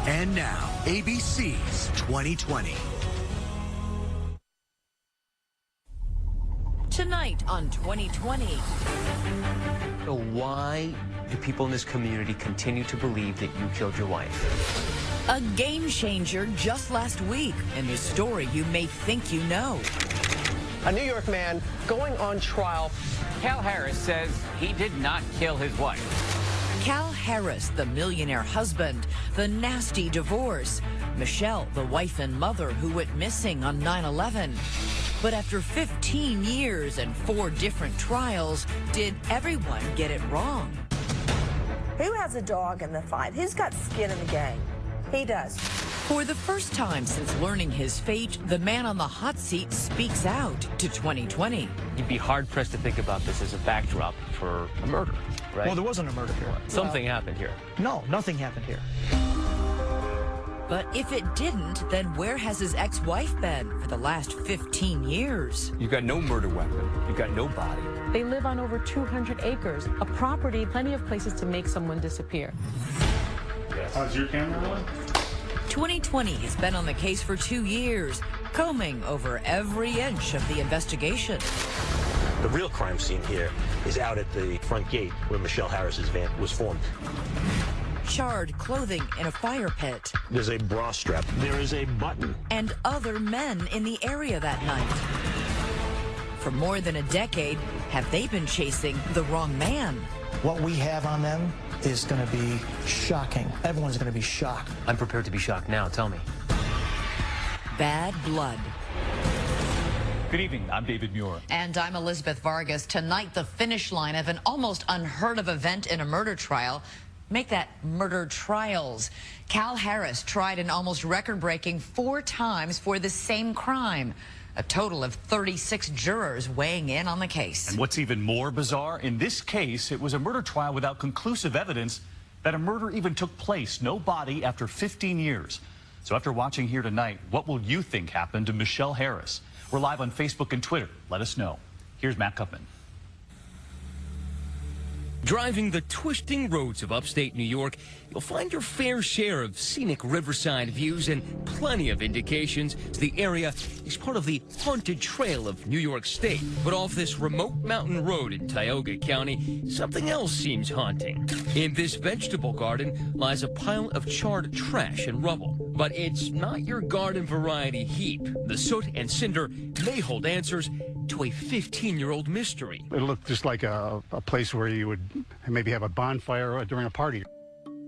And now, ABC's 2020. Tonight on 2020. So why do people in this community continue to believe that you killed your wife? A game changer just last week in the story you may think you know. A New York man going on trial. Cal Harris says he did not kill his wife. Cal Harris, the millionaire husband, the nasty divorce. Michelle, the wife and mother who went missing on 9/11. But after 15 years and 4 different trials, did everyone get it wrong? Who has a dog in the fight? Who's got skin in the game? He does. For the first time since learning his fate, the man on the hot seat speaks out to 2020. You'd be hard-pressed to think about this as a backdrop for a murder, right? Well, there wasn't a murder here. Something happened here. No, nothing happened here. But if it didn't, then where has his ex-wife been for the last 15 years? You've got no murder weapon. You've got no body. They live on over 200 acres, a property, plenty of places to make someone disappear. Yes. How's your camera rolling? 2020 has been on the case for 2 years, combing over every inch of the investigation. The real crime scene here is out at the front gate where Michelle Harris's van was formed. Charred clothing in a fire pit. There's a bra strap. There is a button. And other men in the area that night. For more than a decade, have they been chasing the wrong man? What we have on them is going to be shocking. Everyone's going to be shocked. I'm prepared to be shocked now. Tell me. Bad blood. Good evening. I'm David Muir. And I'm Elizabeth Vargas. Tonight, the finish line of an almost unheard of event in a murder trial. Make that murder trials. Cal Harris tried an almost record-breaking 4 times for the same crime. A total of 36 jurors weighing in on the case. And what's even more bizarre, in this case, it was a murder trial without conclusive evidence that a murder even took place. No body after 15 years. So after watching here tonight, what will you think happened to Michelle Harris? We're live on Facebook and Twitter. Let us know. Here's Matt Kupman. Driving the twisting roads of upstate New York, you'll find your fair share of scenic riverside views and plenty of indications the area is part of the haunted trail of New York State. But off this remote mountain road in Tioga County, something else seems haunting. In this vegetable garden lies a pile of charred trash and rubble. But it's not your garden variety heap. The soot and cinder may hold answers to a 15-year-old mystery. It looked just like a place where you would maybe have a bonfire during a party.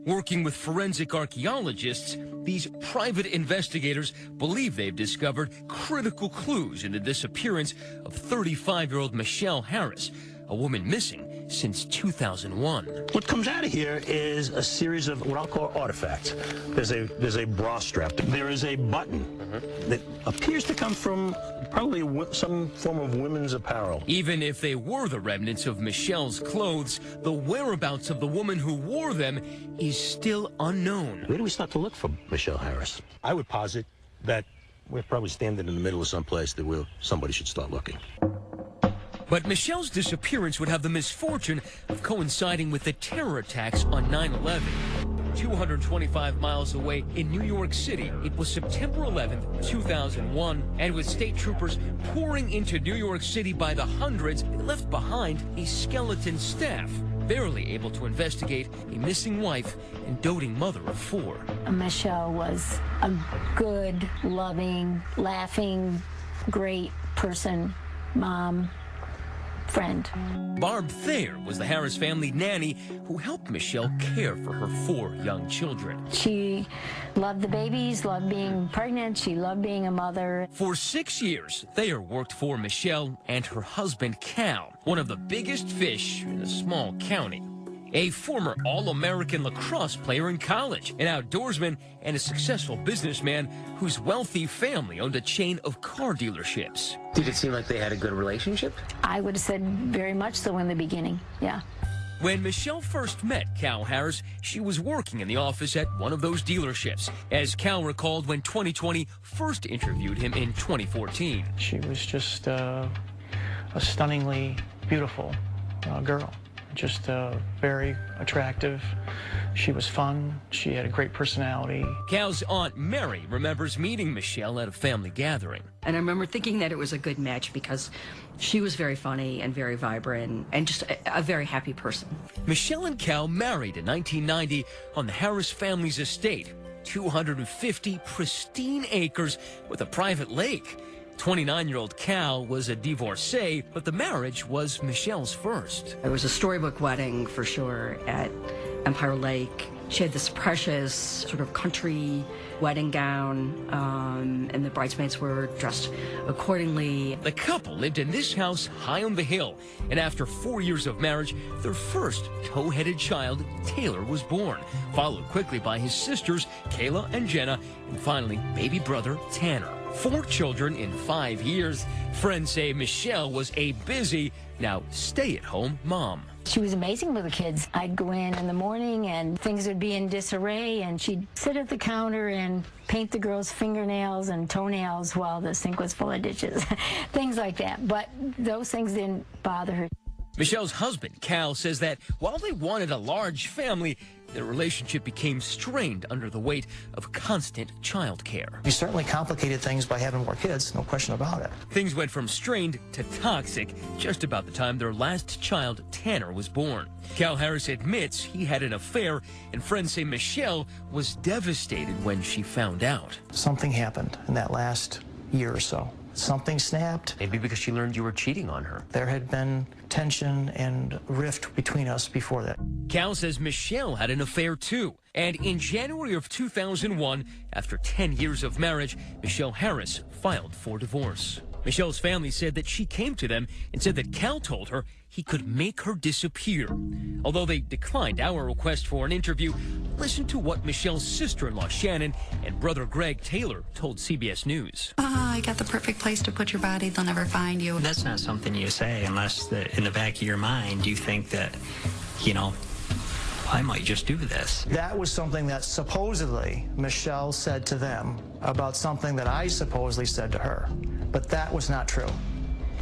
Working with forensic archaeologists, these private investigators believe they've discovered critical clues in the disappearance of 35-year-old Michelle Harris, a woman missing since 2001. What comes out of here is a series of what I'll call artifacts. There's a bra strap. There is a button that appears to come from probably some form of women's apparel. Even if they were the remnants of Michelle's clothes, the whereabouts of the woman who wore them is still unknown. Where do we start to look for Michelle Harris? I would posit that we're probably standing in the middle of some place that somebody should start looking. But Michelle's disappearance would have the misfortune of coinciding with the terror attacks on 9/11. 225 miles away in New York City, it was September 11th, 2001, and with state troopers pouring into New York City by the hundreds, they left behind a skeleton staff, barely able to investigate a missing wife and doting mother of 4. Michelle was a good, loving, laughing, great person, mom, friend. Barb Thayer was the Harris family nanny who helped Michelle care for her 4 young children. She loved the babies, loved being pregnant, she loved being a mother. For 6 years, Thayer worked for Michelle and her husband Cal, one of the biggest fish in a small county. A former All-American lacrosse player in college, an outdoorsman, and a successful businessman whose wealthy family owned a chain of car dealerships. Did it seem like they had a good relationship? I would have said very much so in the beginning, yeah. When Michelle first met Cal Harris, she was working in the office at one of those dealerships, as Cal recalled when 2020 first interviewed him in 2014. She was just a stunningly beautiful girl. Just very attractive. She was fun. She had a great personality. Cal's Aunt Mary remembers meeting Michelle at a family gathering. And I remember thinking that it was a good match because she was very funny and very vibrant and just a very happy person. Michelle and Cal married in 1990 on the Harris family's estate, 250 pristine acres with a private lake. 29-year-old Cal was a divorcee, but the marriage was Michelle's first. It was a storybook wedding for sure at Empire Lake. She had this precious sort of country wedding gown, and the bridesmaids were dressed accordingly. The couple lived in this house high on the hill, and after 4 years of marriage, their first tow-headed child, Taylor, was born, followed quickly by his sisters, Kayla and Jenna, and finally, baby brother, Tanner. 4 children in 5 years. Friends say Michelle was a busy, now stay-at-home mom. She was amazing with the kids. I'd go in the morning and things would be in disarray, and she'd sit at the counter and paint the girls' fingernails and toenails while the sink was full of dishes. Things like that. But those things didn't bother her. Michelle's husband, Cal, says that while they wanted a large family, their relationship became strained under the weight of constant child care. We certainly complicated things by having more kids, no question about it. Things went from strained to toxic just about the time their last child, Tanner, was born. Cal Harris admits he had an affair, and friends say Michelle was devastated when she found out. Something happened in that last year or so. Something snapped. Maybe because she learned you were cheating on her. There had been tension and rift between us before that. Cal says Michelle had an affair too. And in January of 2001, after 10 years of marriage, Michelle Harris filed for divorce. Michelle's family said that she came to them and said that Cal told her he could make her disappear. Although they declined our request for an interview, listen to what Michelle's sister-in-law Shannon and brother Greg Taylor told CBS News. I got the perfect place to put your body. They'll never find you. That's not something you say unless in the back of your mind you think that, you know, I might just do this. That was something that supposedly Michelle said to them about something that I supposedly said to her. But that was not true.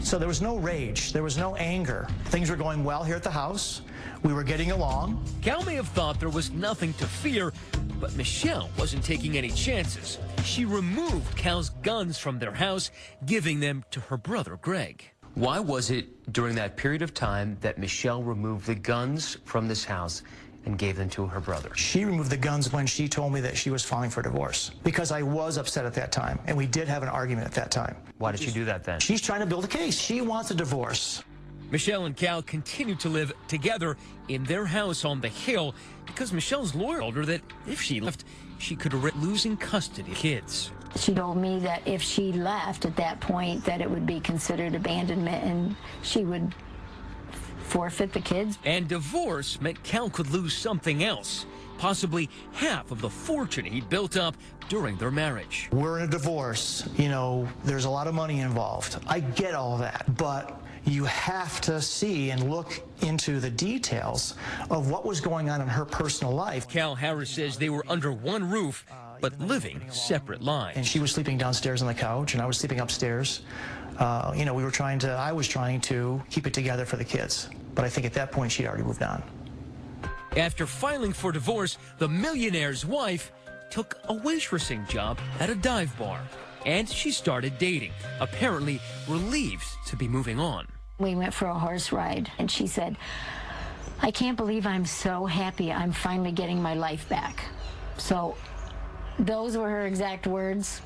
So there was no rage. There was no anger. Things were going well here at the house. We were getting along. Cal may have thought there was nothing to fear, but Michelle wasn't taking any chances. She removed Cal's guns from their house, giving them to her brother Greg. Why was it during that period of time that Michelle removed the guns from this house and gave them to her brother? She removed the guns when she told me that she was filing for divorce, because I was upset at that time, and we did have an argument at that time. Why did she do that then? She's trying to build a case. She wants a divorce. Michelle and Cal continue to live together in their house on the hill because Michelle's lawyer told her that if she left, she could risk losing custody of kids. She told me that if she left at that point, that it would be considered abandonment and she would forfeit the kids. And divorce meant Cal could lose something else, possibly half of the fortune he'd built up during their marriage. We're in a divorce. You know, there's a lot of money involved. I get all that, but you have to see and look into the details of what was going on in her personal life. Cal Harris says they were under one roof, but living separate lives. And she was sleeping downstairs on the couch, and I was sleeping upstairs. You know, I was trying to keep it together for the kids. But I think at that point, she'd already moved on. After filing for divorce, the millionaire's wife took a waitressing job at a dive bar. And she started dating, apparently relieved to be moving on. We went for a horse ride, and she said, I can't believe I'm so happy I'm finally getting my life back. So those were her exact words.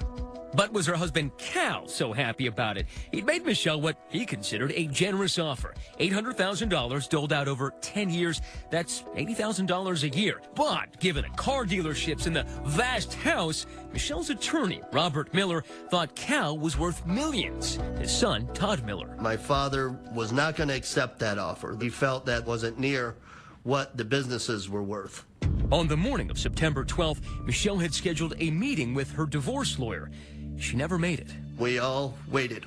But was her husband Cal so happy about it? He'd made Michelle what he considered a generous offer. $800,000 doled out over 10 years. That's $80,000 a year. But given the car dealerships and the vast house, Michelle's attorney, Robert Miller, thought Cal was worth millions. His son, Todd Miller. My father was not going to accept that offer. He felt that wasn't near what the businesses were worth. On the morning of September 12th, Michelle had scheduled a meeting with her divorce lawyer. She never made it. We all waited,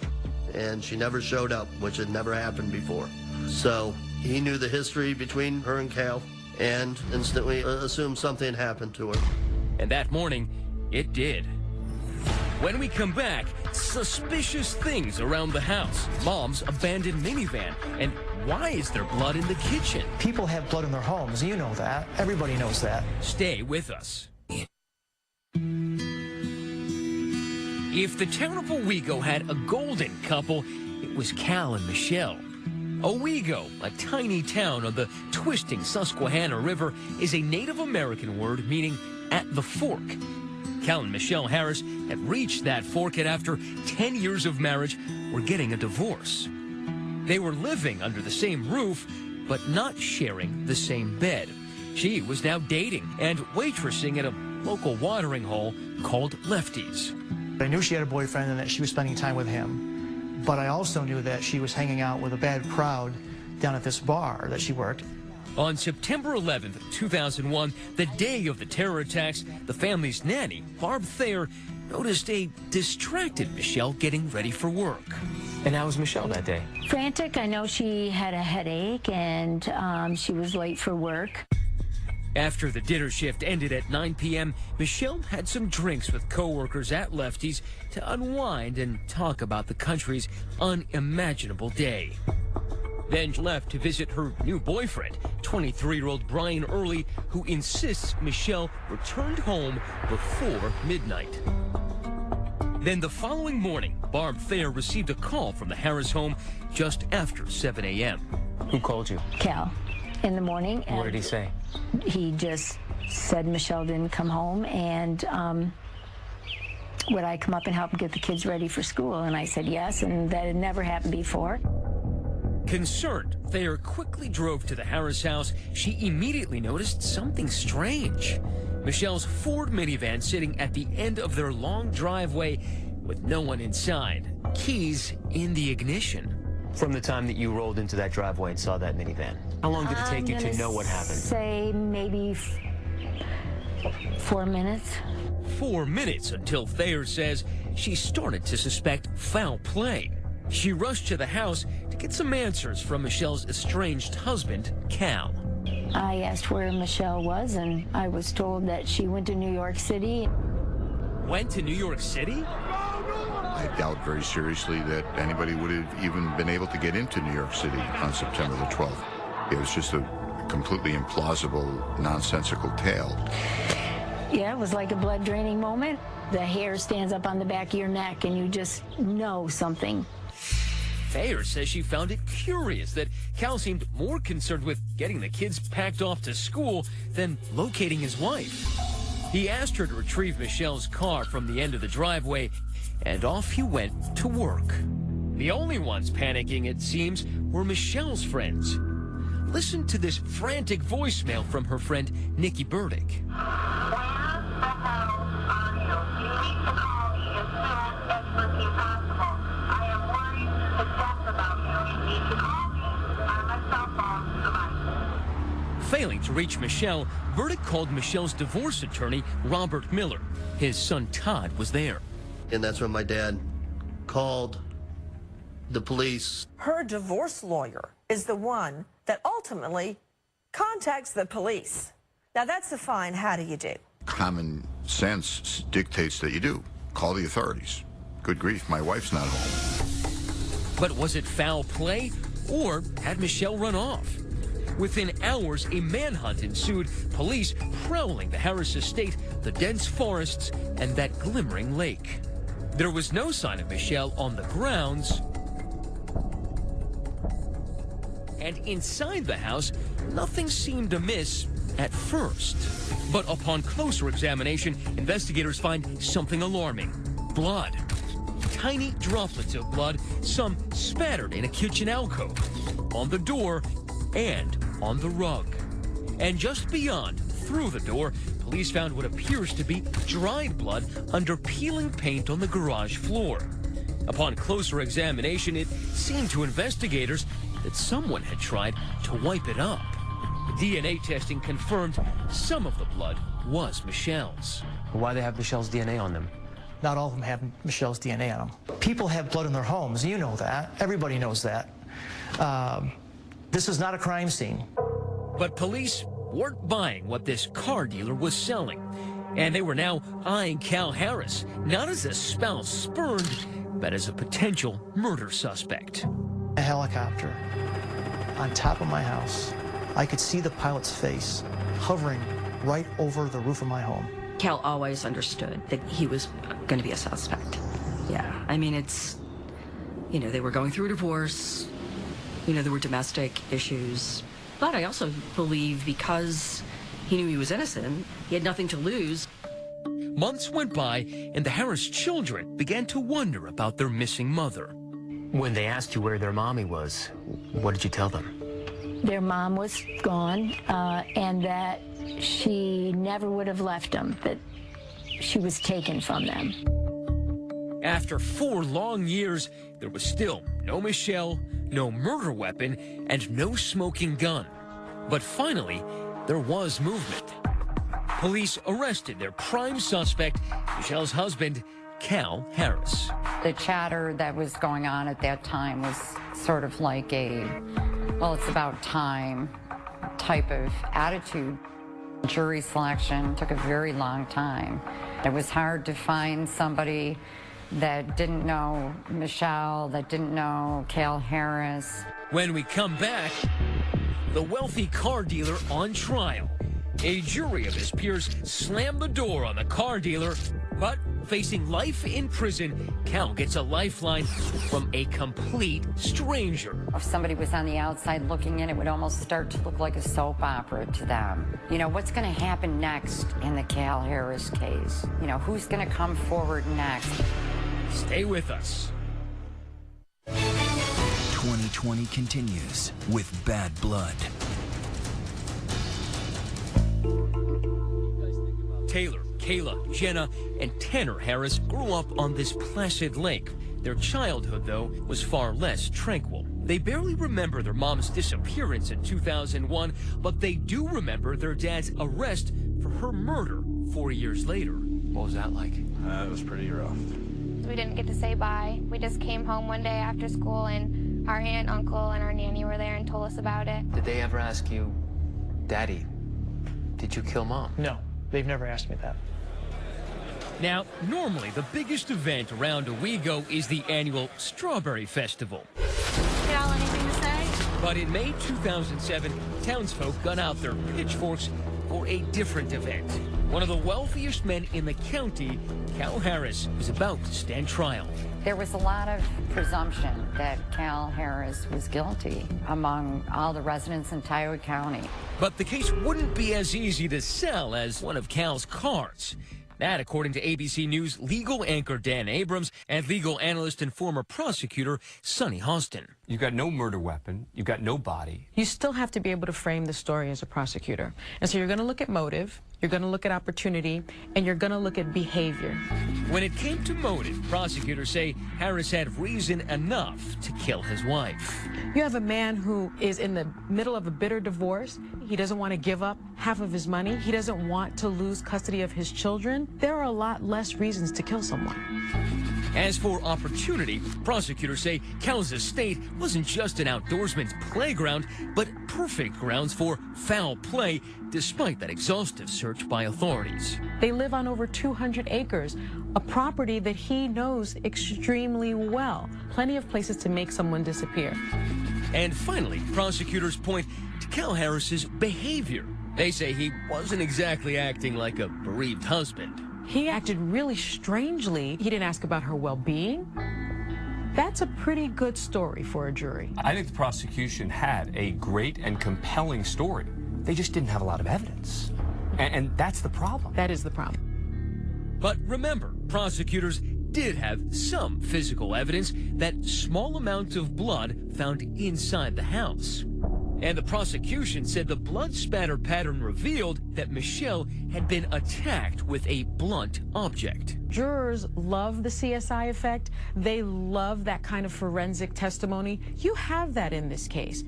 and she never showed up, which had never happened before. So he knew the history between her and Cal and instantly assumed something happened to her. And that morning, it did. When we come back, suspicious things around the house. Mom's abandoned minivan and why is there blood in the kitchen? People have blood in their homes. You know that. Everybody knows that. Stay with us. If the town of Owego had a golden couple, it was Cal and Michelle. Owego, a tiny town on the twisting Susquehanna River, is a Native American word meaning at the fork. Cal and Michelle Harris had reached that fork, and after 10 years of marriage, were getting a divorce. They were living under the same roof, but not sharing the same bed. She was now dating and waitressing at a local watering hole called Lefty's. I knew she had a boyfriend and that she was spending time with him, but I also knew that she was hanging out with a bad crowd down at this bar that she worked. On September 11th, 2001, the day of the terror attacks, the family's nanny, Barb Thayer, noticed a distracted Michelle getting ready for work. And how was Michelle that day? Frantic. I know she had a headache and she was late for work. After the dinner shift ended at 9 p.m., Michelle had some drinks with coworkers at Lefty's to unwind and talk about the country's unimaginable day. Then she left to visit her new boyfriend, 23-year-old Brian Early, who insists Michelle returned home before midnight. Then the following morning, Barb Thayer received a call from the Harris home just after 7 a.m. Who called you? Cal, in the morning. What did he say? He just said Michelle didn't come home, and would I come up and help get the kids ready for school? And I said yes, and that had never happened before. Concerned, Thayer quickly drove to the Harris house. She immediately noticed something strange. Michelle's Ford minivan sitting at the end of their long driveway with no one inside. Keys in the ignition. From the time that you rolled into that driveway and saw that minivan, how long did it take you to know what happened? Say maybe 4 minutes. 4 minutes until Thayer says she started to suspect foul play. She rushed to the house to get some answers from Michelle's estranged husband, Cal. I asked where Michelle was, and I was told that she went to New York City. Went to New York City? I doubt very seriously that anybody would have even been able to get into New York City on September the 12th. It was just a completely implausible, nonsensical tale. Yeah, it was like a blood draining moment. The hair stands up on the back of your neck, and you just know something. Thayer says she found it curious that Cal seemed more concerned with getting the kids packed off to school than locating his wife. He asked her to retrieve Michelle's car from the end of the driveway, and off he went to work. The only ones panicking, it seems, were Michelle's friends. Listen to this frantic voicemail from her friend, Nikki Burdick. Failing to reach Michelle, Burdick called Michelle's divorce attorney, Robert Miller. His son, Todd, was there. And that's when my dad called the police. Her divorce lawyer is the one that ultimately contacts the police. Now, that's a fine. How do you do? Common sense dictates that you do. Call the authorities. Good grief, my wife's not home. But was it foul play, or had Michelle run off? Within hours, a manhunt ensued, police prowling the Harris estate, the dense forests, and that glimmering lake. There was no sign of Michelle on the grounds, and inside the house, nothing seemed amiss at first. But upon closer examination, investigators find something alarming. Blood. Tiny droplets of blood, some spattered in a kitchen alcove, on the door, and on the rug. And just beyond, through the door, police found what appears to be dried blood under peeling paint on the garage floor. Upon closer examination, it seemed to investigators that someone had tried to wipe it up. DNA testing confirmed some of the blood was Michelle's. Why they have Michelle's DNA on them? Not all of them have Michelle's DNA on them. People have blood in their homes. You know that. Everybody knows that. This is not a crime scene. But police weren't buying what this car dealer was selling. And they were now eyeing Cal Harris, not as a spouse spurned, but as a potential murder suspect. A helicopter. on top of my house. I could see the pilot's face hovering right over the roof of my home. Cal always understood that he was going to be a suspect. Yeah, I mean, it's, you know, they were going through a divorce, you know, there were domestic issues. But I also believe because he knew he was innocent, he had nothing to lose. Months went by, and the Harris children began to wonder about their missing mother. When they asked you where their mommy was, what did you tell them? Their mom was gone, and that she never would have left them, that she was taken from them. After 4 long years, there was still no Michelle, no murder weapon, and no smoking gun. But finally, there was movement. Police arrested their prime suspect, Michelle's husband, Cal Harris. The chatter that was going on at that time was sort of like a, well, it's about time type of attitude. Jury selection took a very long time. It was hard to find somebody that didn't know Michelle, that didn't know Cal Harris. When we come back, the wealthy car dealer on trial. A jury of his peers slammed the door on the car dealer, but facing life in prison, Cal gets a lifeline from a complete stranger. If somebody was on the outside looking in, it would almost start to look like a soap opera to them. You know, what's going to happen next in the Cal Harris case? You know, who's going to come forward next? Stay with us. 2020 continues with Bad Blood. Taylor, Kayla, Jenna, and Tanner Harris grew up on this placid lake. Their childhood, though, was far less tranquil. They barely remember their mom's disappearance in 2001, but they do remember their dad's arrest for her murder 4 years later. What was that like? It was pretty rough. We didn't get to say bye. We just came home one day after school, and our aunt, uncle, and our nanny were there and told us about it. Did they ever ask you, Daddy, did you kill Mom? No, they've never asked me that. Now, normally the biggest event around Owego is the annual Strawberry Festival. Y'all anything to say? But in May 2007, townsfolk got out their pitchforks for a different event. One of the wealthiest men in the county, Cal Harris, was about to stand trial. There was a lot of presumption that Cal Harris was guilty among all the residents in Tioga County. But the case wouldn't be as easy to sell as one of Cal's cars. That, according to ABC News legal anchor Dan Abrams and legal analyst and former prosecutor Sonny Hostin. You've got no murder weapon. You've got no body. You still have to be able to frame the story as a prosecutor. And so you're going to look at motive, you're going to look at opportunity, and you're going to look at behavior. When it came to motive, prosecutors say Harris had reason enough to kill his wife. You have a man who is in the middle of a bitter divorce. He doesn't want to give up half of his money. He doesn't want to lose custody of his children. There are a lot less reasons to kill someone. As for opportunity, prosecutors say Cal's estate wasn't just an outdoorsman's playground, but perfect grounds for foul play, despite that exhaustive search by authorities. They live on over 200 acres, a property that he knows extremely well. Plenty of places to make someone disappear. And finally, prosecutors point to Cal Harris's behavior. They say he wasn't exactly acting like a bereaved husband. He acted really strangely. He didn't ask about her well-being. That's a pretty good story for a jury. I think the prosecution had a great and compelling story. They just didn't have a lot of evidence. And that's the problem. That is the problem. But remember, prosecutors did have some physical evidence, that small amount of blood found inside the house. And the prosecution said the blood spatter pattern revealed that Michelle had been attacked with a blunt object. Jurors love the CSI effect. They love that kind of forensic testimony. You have that in this case.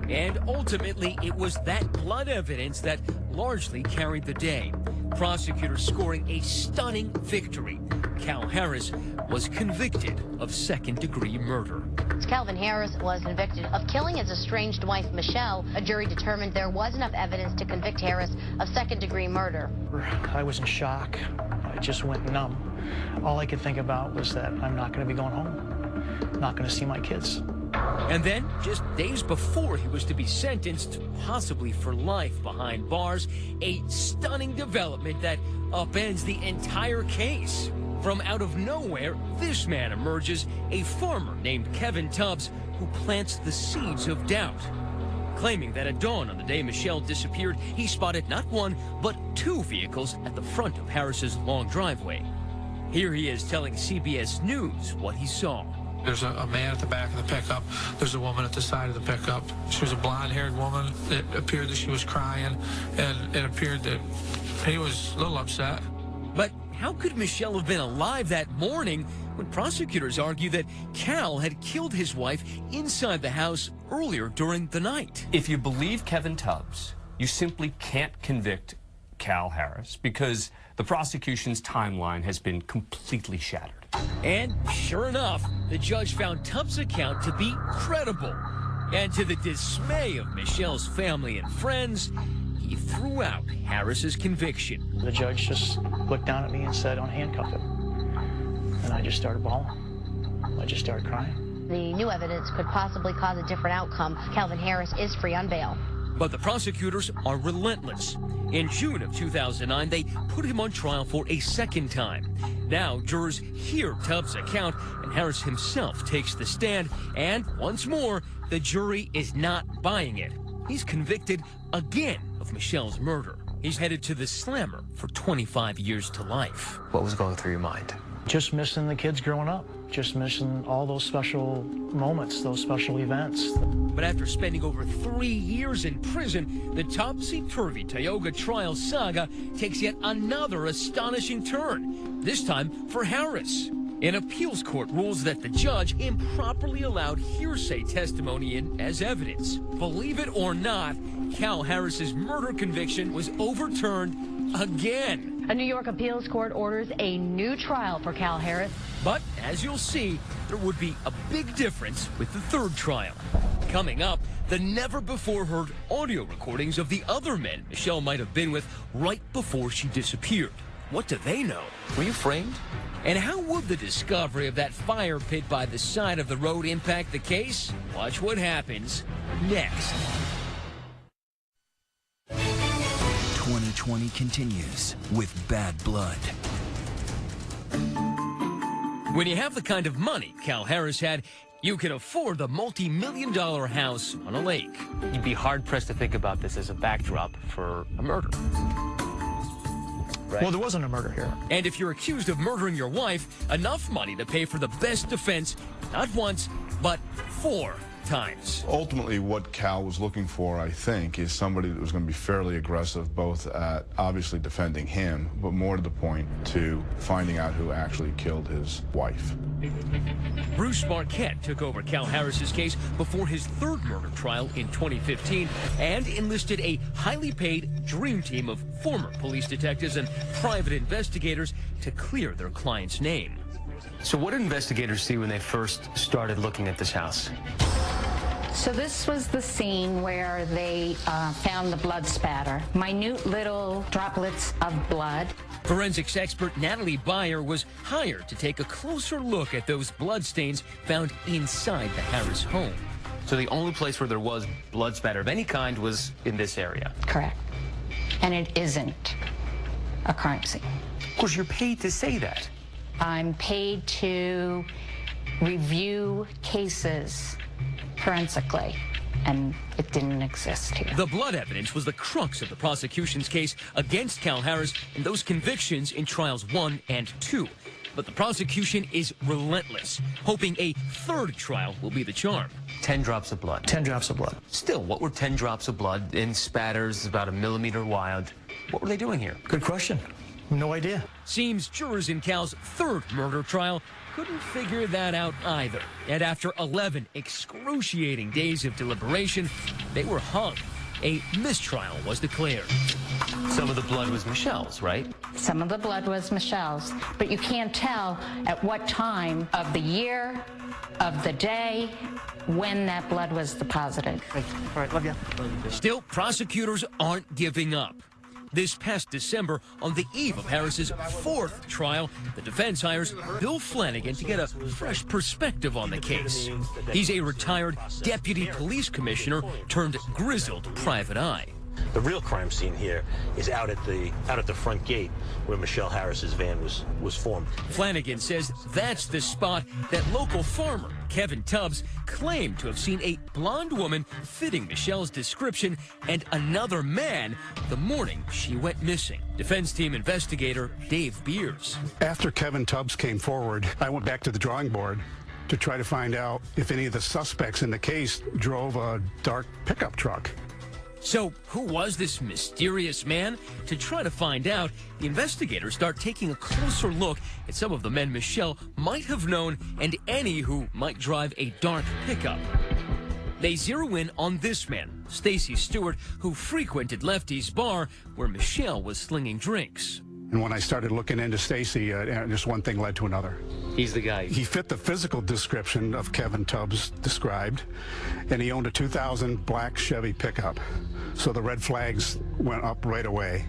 And ultimately, it was that blood evidence that largely carried the day. Prosecutors scoring a stunning victory. Cal Harris was convicted of second-degree murder. Calvin Harris was convicted of killing his estranged wife, Michelle. A jury determined there was enough evidence to convict Harris of second-degree murder. I was in shock. I just went numb. All I could think about was that I'm not going to be going home. I'm not going to see my kids. And then, just days before he was to be sentenced, possibly for life behind bars, a stunning development that upends the entire case. From out of nowhere, this man emerges, a farmer named Kevin Tubbs, who plants the seeds of doubt. Claiming that at dawn on the day Michelle disappeared, he spotted not one, but 2 vehicles at the front of Harris's long driveway. Here he is telling CBS News what he saw. There's a man at the back of the pickup. There's a woman at the side of the pickup. She was a blonde-haired woman. It appeared that she was crying, and it appeared that he was a little upset. But how could Michelle have been alive that morning when prosecutors argue that Cal had killed his wife inside the house earlier during the night? If you believe Kevin Tubbs, you simply can't convict Cal Harris because the prosecution's timeline has been completely shattered. And sure enough, the judge found Tubbs' account to be credible. And to the dismay of Michelle's family and friends, he threw out Harris's conviction. The judge just looked down at me and said, "Unhandcuff him." And I just started bawling. I just started crying. The new evidence could possibly cause a different outcome. Calvin Harris is free on bail. But the prosecutors are relentless. In June of 2009, they put him on trial for a second time. Now, jurors hear Tubbs' account, and Harris himself takes the stand. And once more, the jury is not buying it. He's convicted again of Michelle's murder. He's headed to the slammer for 25 years to life. What was going through your mind? Just missing the kids growing up. Just missing all those special moments, those special events. But after spending over 3 years in prison, the topsy-turvy Tioga trial saga takes yet another astonishing turn, this time for Harris. An appeals court rules that the judge improperly allowed hearsay testimony in as evidence. Believe it or not, Cal Harris's murder conviction was overturned again. A New York appeals court orders a new trial for Cal Harris. But as you'll see, there would be a big difference with the third trial. Coming up, the never-before-heard audio recordings of the other men Michelle might have been with right before she disappeared. What do they know? Were you framed? And how would the discovery of that fire pit by the side of the road impact the case? Watch what happens next. 2020 continues with Bad Blood. When you have the kind of money Cal Harris had, you can afford the multi-million-dollar house on a lake. You'd be hard-pressed to think about this as a backdrop for a murder. Right? Well, there wasn't a murder here. And if you're accused of murdering your wife, enough money to pay for the best defense, not once, but 4 times. Ultimately, what Cal was looking for, I think, is somebody that was going to be fairly aggressive, both at obviously defending him, but more to the point to finding out who actually killed his wife. Bruce Marquette took over Cal Harris's case before his third murder trial in 2015 and enlisted a highly paid dream team of former police detectives and private investigators to clear their client's name. So what did investigators see when they first started looking at this house? So this was the scene where they found the blood spatter, minute little droplets of blood. Forensics expert Natalie Byer was hired to take a closer look at those bloodstains found inside the Harris home. So the only place where there was blood spatter of any kind was in this area? Correct. And it isn't a crime scene. Of course, you're paid to say that. I'm paid to review cases forensically, and it didn't exist here. The blood evidence was the crux of the prosecution's case against Cal Harris and those convictions in trials 1 and 2. But the prosecution is relentless, hoping a third trial will be the charm. 10 drops of blood. 10 drops of blood. Still, what were 10 drops of blood in spatters about 1 millimeter wide? What were they doing here? Good question. No idea. Seems jurors in Cal's third murder trial couldn't figure that out either. And after 11 excruciating days of deliberation, they were hung. A mistrial was declared. Some of the blood was Michelle's, right? Some of the blood was Michelle's, but you can't tell at what time of the year, of the day, when that blood was deposited. All right, love you. Still, prosecutors aren't giving up. This past December, on the eve of Harris's 4th trial, the defense hires Bill Flanagan to get a fresh perspective on the case. He's a retired deputy police commissioner turned grizzled private eye. The real crime scene here is out at the front gate where Michelle Harris's van was formed. Flanagan says that's the spot that local farmer Kevin Tubbs claimed to have seen a blonde woman fitting Michelle's description and another man the morning she went missing. Defense team investigator Dave Beers. After Kevin Tubbs came forward, I went back to the drawing board to try to find out if any of the suspects in the case drove a dark pickup truck. So, who was this mysterious man? To try to find out, the investigators start taking a closer look at some of the men Michelle might have known and any who might drive a dark pickup. They zero in on this man, Stacy Stewart, who frequented Lefty's bar where Michelle was slinging drinks. And when I started looking into Stacy, just one thing led to another. He's the guy. He fit the physical description of Kevin Tubbs described, and he owned a 2000 black Chevy pickup. So the red flags went up right away.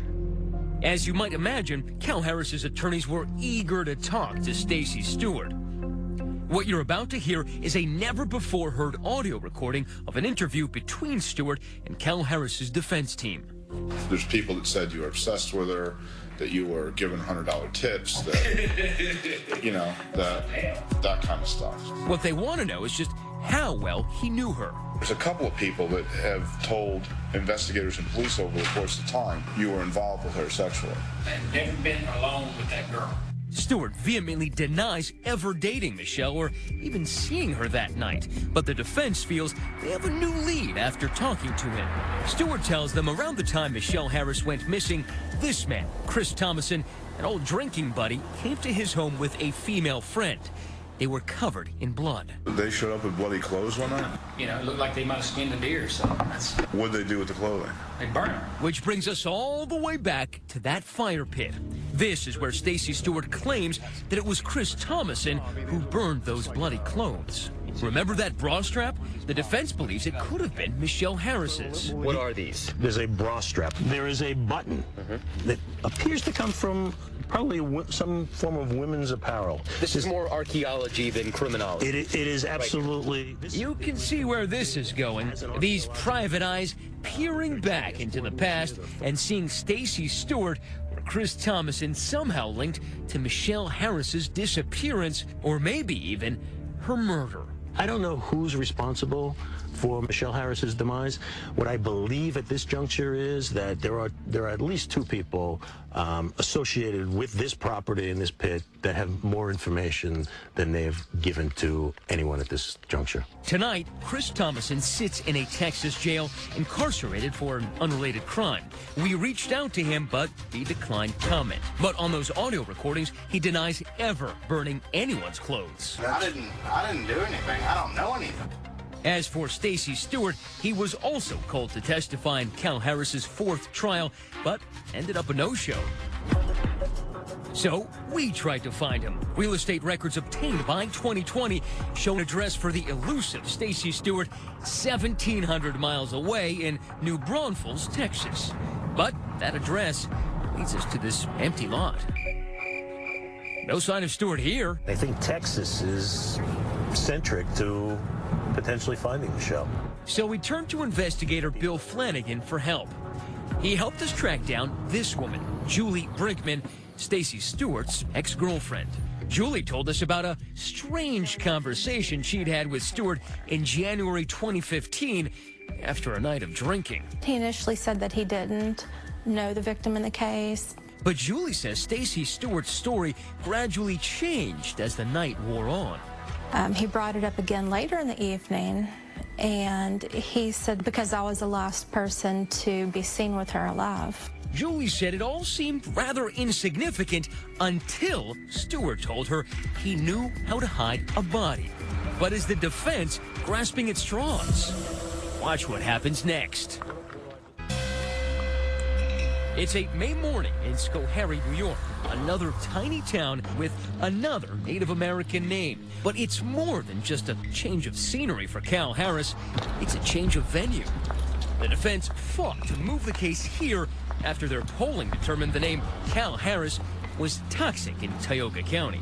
As you might imagine, Cal Harris's attorneys were eager to talk to Stacy Stewart. What you're about to hear is a never-before-heard audio recording of an interview between Stewart and Cal Harris's defense team. There's people that said you were obsessed with her, that you were giving $100 tips, that, you know, that kind of stuff. What they want to know is just how well he knew her. There's a couple of people that have told investigators and police over the course of time you were involved with her sexually. I've never been alone with that girl. Stewart vehemently denies ever dating Michelle or even seeing her that night. But the defense feels they have a new lead after talking to him. Stewart tells them around the time Michelle Harris went missing, this man, Chris Thomason, an old drinking buddy, came to his home with a female friend. They were covered in blood. They showed up with bloody clothes one night? You know, it looked like they might have skinned a deer, so that's... What'd they do with the clothing? They burned them. Which brings us all the way back to that fire pit. This is where Stacy Stewart claims that it was Chris Thomason who burned those bloody clothes. Remember that bra strap? The defense believes it could have been Michelle Harris's. What are these? There's a bra strap. There is a button that appears to come from probably some form of women's apparel. This is more archaeology than criminology. It is absolutely... You can see where this is going. These private eyes peering back into the past and seeing Stacy Stewart or Chris Thomason somehow linked to Michelle Harris's disappearance or maybe even her murder. I don't know who's responsible for Michelle Harris's demise. What I believe at this juncture is that there are at least two people associated with this property in this pit that have more information than they've given to anyone at this juncture. Tonight, Chris Thomason sits in a Texas jail incarcerated for an unrelated crime. We reached out to him, but he declined comment. But on those audio recordings, he denies ever burning anyone's clothes. I didn't do anything. I don't know anything. As for Stacy Stewart, he was also called to testify in Cal Harris's 4th trial, but ended up a no-show. So we tried to find him. Real estate records obtained by 2020 show an address for the elusive Stacy Stewart 1,700 miles away in New Braunfels, Texas. But that address leads us to this empty lot. No sign of Stewart here. I think Texas is centric to potentially finding Michelle. So we turned to investigator Bill Flanagan for help. He helped us track down this woman, Julie Brinkman, Stacy Stewart's ex-girlfriend. Julie told us about a strange conversation she'd had with Stewart in January 2015 after a night of drinking. He initially said that he didn't know the victim in the case. But Julie says Stacy Stewart's story gradually changed as the night wore on. He brought it up again later in the evening, and he said because I was the last person to be seen with her alive. Julie said it all seemed rather insignificant until Stewart told her he knew how to hide a body. But is the defense grasping at straws? Watch what happens next. It's a May morning in Schoharie, New York, another tiny town with another Native American name. But it's more than just a change of scenery for Cal Harris. It's a change of venue. The defense fought to move the case here after their polling determined the name Cal Harris was toxic in Tioga County.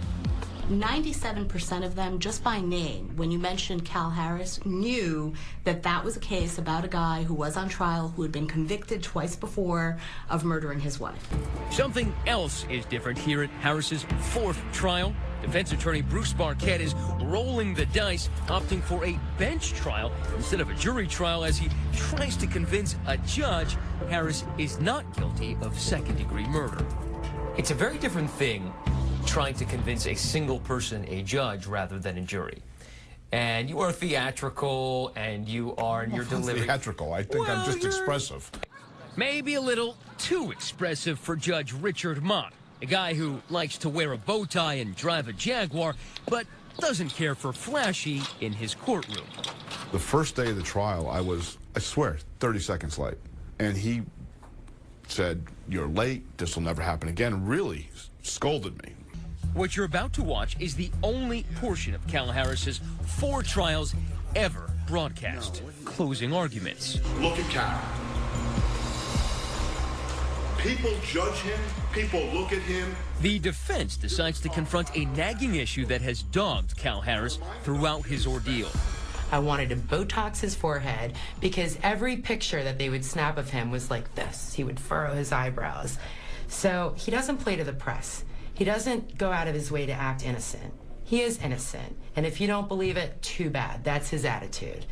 97% of them, just by name, when you mentioned Cal Harris, knew that that was a case about a guy who was on trial, who had been convicted twice before of murdering his wife. Something else is different here at Harris's fourth trial. Defense attorney Bruce Barquette is rolling the dice, opting for a bench trial instead of a jury trial as he tries to convince a judge Harris is not guilty of second-degree murder. It's a very different thing trying to convince a single person, a judge, rather than a jury. And you are theatrical, and you are in your delivery. Theatrical. I think I'm just expressive. Maybe a little too expressive for Judge Richard Mott, a guy who likes to wear a bow tie and drive a Jaguar, but doesn't care for flashy in his courtroom. The first day of the trial, I was, I swear, 30 seconds late. And he said, "You're late, this will never happen again," really scolded me. What you're about to watch is the only portion of Cal Harris's 4 trials ever broadcast. Closing arguments. Look at Cal. People judge him, people look at him. The defense decides to confront a nagging issue that has dogged Cal Harris throughout his ordeal. I wanted to Botox his forehead because every picture that they would snap of him was like this. He would furrow his eyebrows. So he doesn't play to the press. He doesn't go out of his way to act innocent. He is innocent. And if you don't believe it, too bad. That's his attitude.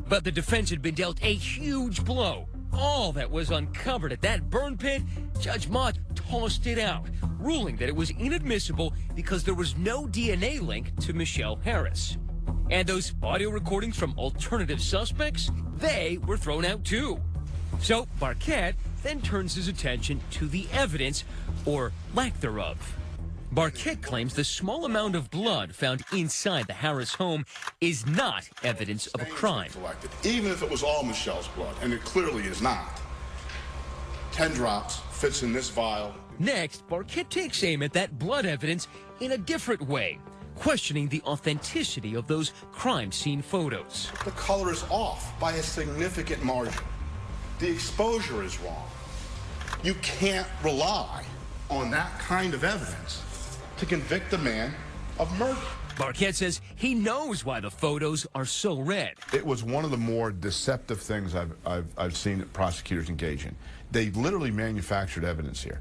But the defense had been dealt a huge blow. All that was uncovered at that burn pit, Judge Mott tossed it out, ruling that it was inadmissible because there was no DNA link to Michelle Harris. And those audio recordings from alternative suspects, they were thrown out too. So Barquette then turns his attention to the evidence, or lack thereof. Barquette claims the small amount of blood found inside the Harris home is not evidence of a crime. Even if it was all Michelle's blood, and it clearly is not. 10 drops, fits in this vial. Next, Barquette takes aim at that blood evidence in a different way, questioning the authenticity of those crime scene photos. The color is off by a significant margin. The exposure is wrong. You can't rely on that kind of evidence to convict a man of murder. Barquette says he knows why the photos are so red. It was one of the more deceptive things I've seen prosecutors engage in. They literally manufactured evidence here.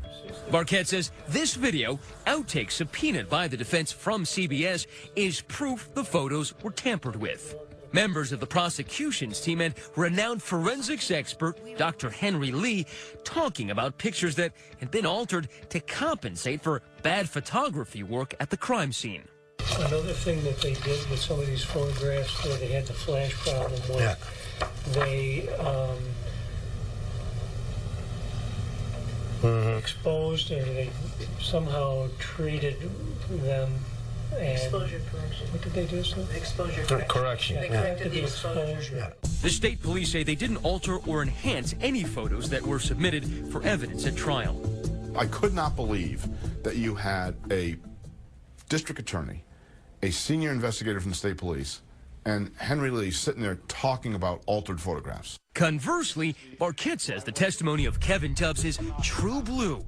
Barquette says this video, outtakes subpoenaed by the defense from CBS, is proof the photos were tampered with. Members of the prosecution's team and renowned forensics expert Dr. Henry Lee talking about pictures that had been altered to compensate for bad photography work at the crime scene. Another thing that they did with some of these photographs where they had the flash problem was they exposed, or they somehow treated them. And exposure correction. What did they do, sir? Exposure correction. They corrected the exposure. The state police say they didn't alter or enhance any photos that were submitted for evidence at trial. I could not believe that you had a district attorney, a senior investigator from the state police, and Henry Lee sitting there talking about altered photographs. Conversely, Barquette says the testimony of Kevin Tubbs is true blue.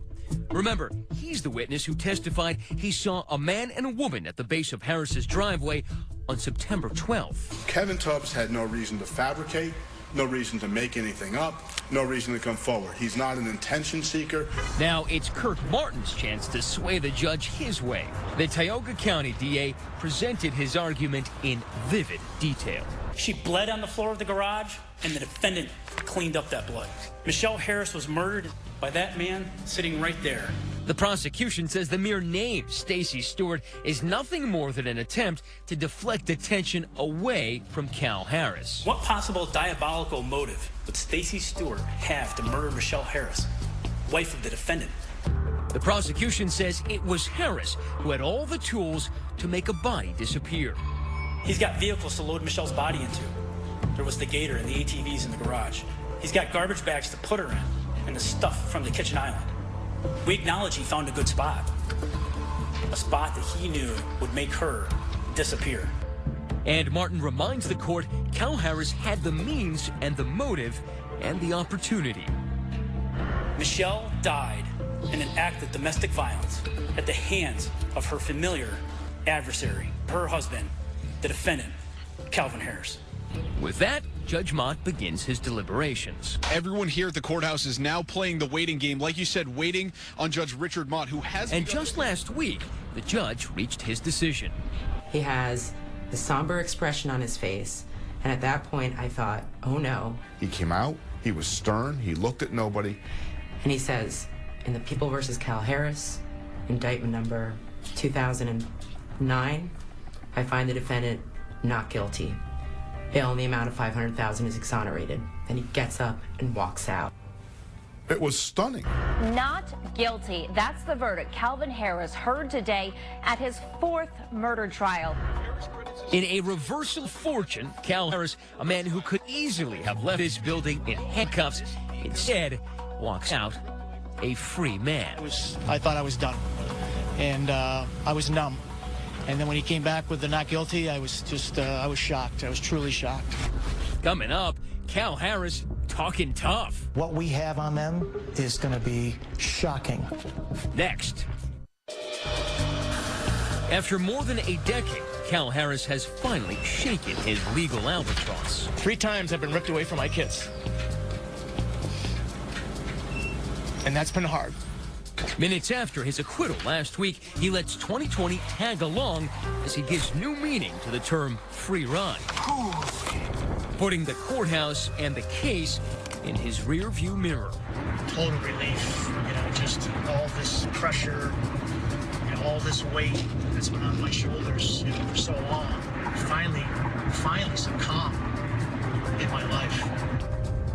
Remember, he's the witness who testified he saw a man and a woman at the base of Harris's driveway on September 12th. Kevin Tubbs had no reason to fabricate, no reason to make anything up, no reason to come forward. He's not an intention seeker. Now it's Kirk Martin's chance to sway the judge his way. The Tioga County DA presented his argument in vivid detail. She bled on the floor of the garage, and the defendant cleaned up that blood. Michelle Harris was murdered by that man sitting right there. The prosecution says the mere name, Stacy Stewart, is nothing more than an attempt to deflect attention away from Cal Harris. What possible diabolical motive would Stacy Stewart have to murder Michelle Harris, wife of the defendant? The prosecution says it was Harris who had all the tools to make a body disappear. He's got vehicles to load Michelle's body into. There was the Gator and the ATVs in the garage. He's got garbage bags to put her in, and the stuff from the kitchen island. We acknowledge he found a good spot. A spot that he knew would make her disappear. And Martin reminds the court Cal Harris had the means and the motive and the opportunity. Michelle died in an act of domestic violence at the hands of her familiar adversary, her husband, the defendant, Calvin Harris. With that, Judge Mott begins his deliberations. Everyone here at the courthouse is now playing the waiting game, like you said, waiting on Judge Richard Mott, who has... And just last week, the judge reached his decision. He has the somber expression on his face, and at that point I thought, oh no. He came out, he was stern, he looked at nobody. And he says, in the People versus Cal Harris, indictment number 2009, I find the defendant not guilty. Bail in the amount of $500,000 is exonerated. Then he gets up and walks out. It was stunning. Not guilty. That's the verdict Calvin Harris heard today at his 4th murder trial. In a reversal of fortune, Cal Harris, a man who could easily have left his building in handcuffs, instead walks out a free man. I thought I was done, and I was numb. And then when he came back with the not guilty, I was shocked. I was truly shocked. Coming up, Cal Harris talking tough. What we have on them is going to be shocking. Next. After more than a decade, Cal Harris has finally shaken his legal albatross. 3 times I've been ripped away from my kids. And that's been hard. Minutes after his acquittal last week, he lets 2020 tag along as he gives new meaning to the term free ride, putting the courthouse and the case in his rearview mirror. Total relief, just all this pressure, all this weight that's been on my shoulders, for so long. Finally some calm in my life.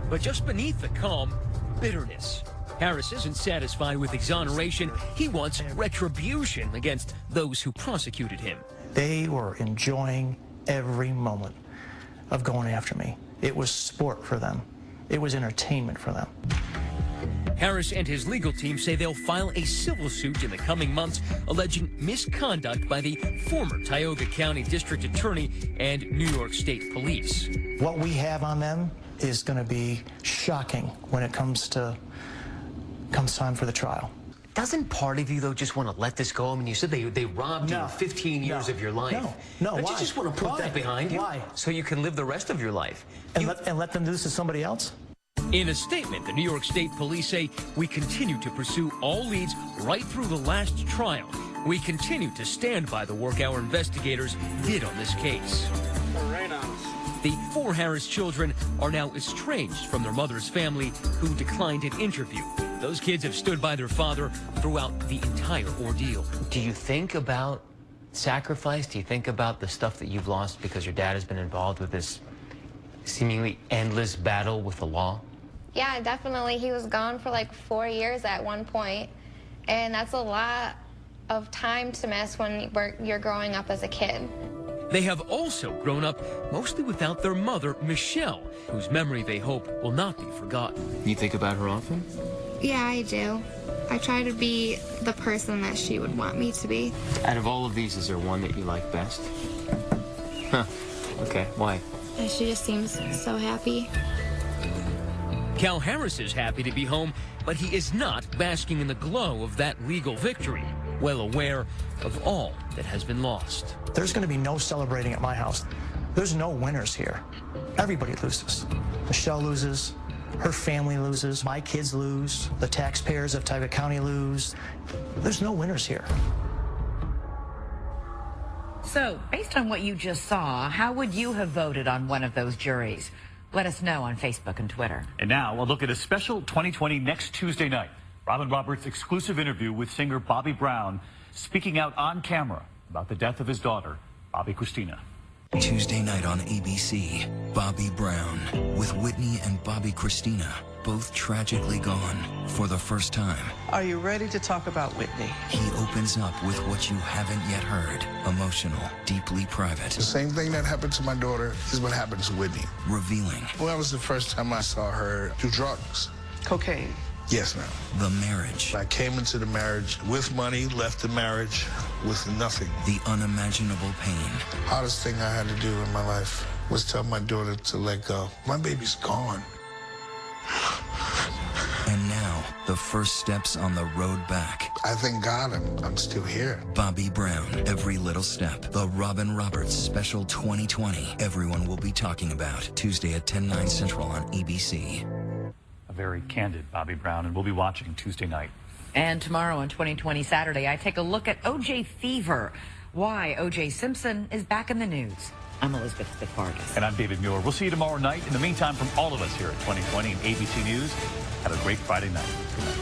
But just beneath the calm, bitterness. Harris isn't satisfied with exoneration. He wants retribution against those who prosecuted him. They were enjoying every moment of going after me. It was sport for them. It was entertainment for them. Harris and his legal team say they'll file a civil suit in the coming months alleging misconduct by the former Tioga County District Attorney and New York State Police. What we have on them is going to be shocking when it comes time for the trial. Doesn't part of you, though, just want to let this go? I mean, you said they robbed you 15 years of your life. No, Don't why? you just want to put that behind you? Why? So you can live the rest of your life. And let them do this to somebody else? In a statement, the New York State Police say, we continue to pursue all leads right through the last trial. We continue to stand by the work our investigators did on this case. The 4 Harris children are now estranged from their mother's family, who declined an interview. Those kids have stood by their father throughout the entire ordeal. Do you think about sacrifice? Do you think about the stuff that you've lost because your dad has been involved with this seemingly endless battle with the law? Yeah, definitely. He was gone for like 4 years at one point, and that's a lot of time to miss when you're growing up as a kid. They have also grown up mostly without their mother, Michelle, whose memory they hope will not be forgotten. You think about her often? Yeah, I do. I try to be the person that she would want me to be. Out of all of these, is there one that you like best? Huh. Okay, why? She just seems so happy. Cal Harris is happy to be home, but he is not basking in the glow of that legal victory, well aware of all that has been lost. There's going to be no celebrating at my house. There's no winners here. Everybody loses. Michelle loses. Her family loses. My kids lose. The taxpayers of Tioga County lose. There's no winners here. So, based on what you just saw, how would you have voted on one of those juries? Let us know on Facebook and Twitter. And now, a look at a special 2020 next Tuesday night. Robin Roberts' exclusive interview with singer Bobby Brown, speaking out on camera about the death of his daughter, Bobby Christina. Tuesday night on ABC, Bobby Brown with Whitney and Bobby Christina, both tragically gone for the first time. Are you ready to talk about Whitney? He opens up with what you haven't yet heard. Emotional, deeply private. The same thing that happened to my daughter is what happened to Whitney. Revealing. Well, that was the first time I saw her do drugs. Cocaine. Yes, ma'am. The marriage. I came into the marriage with money, left the marriage with nothing. The unimaginable pain. Hardest thing I had to do in my life was tell my daughter to let go. My baby's gone. And now, the first steps on the road back. I thank God I'm still here. Bobby Brown, Every Little Step. The Robin Roberts Special 2020. Everyone will be talking about. Tuesday at 10/9 Central on ABC. A very candid Bobby Brown, and we'll be watching Tuesday night. And tomorrow on 2020 Saturday, I take a look at O.J. fever. Why O.J. Simpson is back in the news. I'm Elizabeth Vargas. And I'm David Muir. We'll see you tomorrow night. In the meantime, from all of us here at 2020 and ABC News, have a great Friday night. Good night.